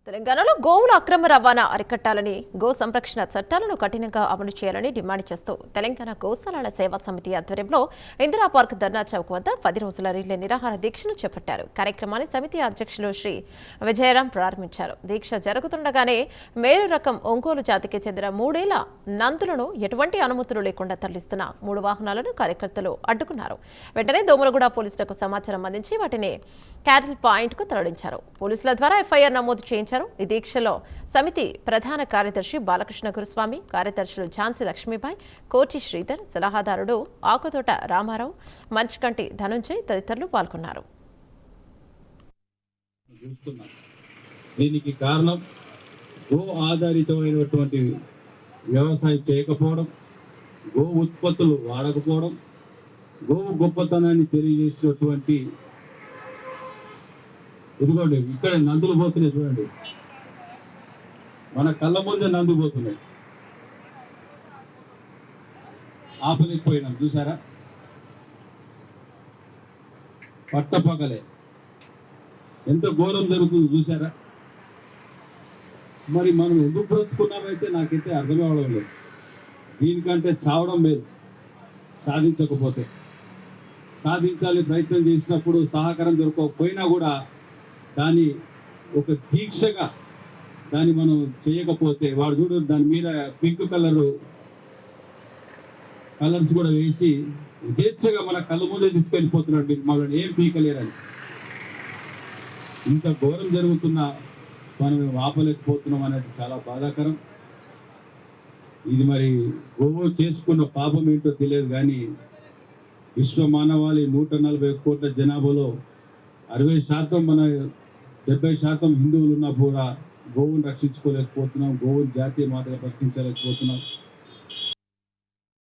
తెలంగాణలో గోవుల అక్రమ రవాణా అరికట్టాలని గో సంరక్షణ చట్టాలను కఠినంగా అమలు చేయాలని డిమాండ్ చేస్తూ తెలంగాణ గోశాలల సేవా సమితి ఆధ్వర్యంలో ఇందిరా పార్క్ ధర్నా చౌక్ వద్ద 10 రోజుల రిలే నిరాహార దీక్షను చేపట్టారు. కార్యక్రమాన్ని సమితి అధ్యక్షులు శ్రీ విజయరాం ప్రారంభించారు. దీక్ష జరుగుతుండగానే మేలు రకం ఒంగోలు జాతికి చెందిన 3 ఏళ్ల నందులను ఎటువంటి అనుమతులు లేకుండా తరలిస్తున్న 3 వాహనాలను కార్యకర్తలు అడ్డుకున్నారు. వెంటనే దోమలగూడ పోలీసులకు సమాచారం అందించి వాటిని క్యాటిల్ పాయింట్ కు తరలించారు. పోలీసుల ద్వారా ఎఫ్ఐఆర్ నమోదు చేయించారు. ఈ దీక్షలో సమితి ప్రధాన కార్యదర్శి బాలకృష్ణ గురుస్వామి, కార్యదర్శులు ఝాన్సీ లక్ష్మీబాయి, కోటి శ్రీధర్, సలహాదారుడు ఆకుతోట రామారావు, మంచికంటి ధనుంజయ్ తదితరులు పాల్గొన్నారు. దీనికి కారణం గో ఆధారితమైనటువంటి వ్యవసాయం చేయకపోవడం, గో ఉత్పత్తులు వాడకపోవడం, గోవు గొప్పతనాన్ని తెలియజేసినటువంటి ఇదిగోండి ఇక్కడ నందులు పోతున్నాయి చూడండి, మన కళ్ళ ముందే నందు పోతున్నాయి, ఆపలేకపోయినాం చూసారా, పట్టపగలే ఎంత ఘోరం జరుగుతుంది చూసారా. మరి మనం ఎందుకు బ్రతుకున్నామైతే నాకైతే అర్థం అవడం లేదు. దీనికంటే చావడం లేదు సాధించకపోతే. సాధించాలి ప్రయత్నం చేసినప్పుడు సహకారం దొరకకపోయినా కూడా దాన్ని ఒక దీక్షగా దాన్ని మనం చేయకపోతే, వాడు చూడు దాని మీద పింక్ కలర్స్ కూడా వేసి దీక్షగా మన కళ్ళ ముందే తీసుకెళ్ళిపోతున్నాడు, మనల్ని ఏం పీకలేరని. ఇంత ఘోరం జరుగుతున్నా మనం ఆపలేకపోతున్నాం అనేది చాలా బాధాకరం. ఇది మరి గోవు చేసుకున్న పాపం ఏంటో తెలియదు కానీ విశ్వ మానవాళి 140 కోట్ల జనాభాలో 60% మన 70% హిందువులు ఉన్నా కూడా గోవును రక్షించుకోలేకపోతున్నాం, గోవును జాతీయ మాతగా ప్రకటించలేకపోతున్నాం.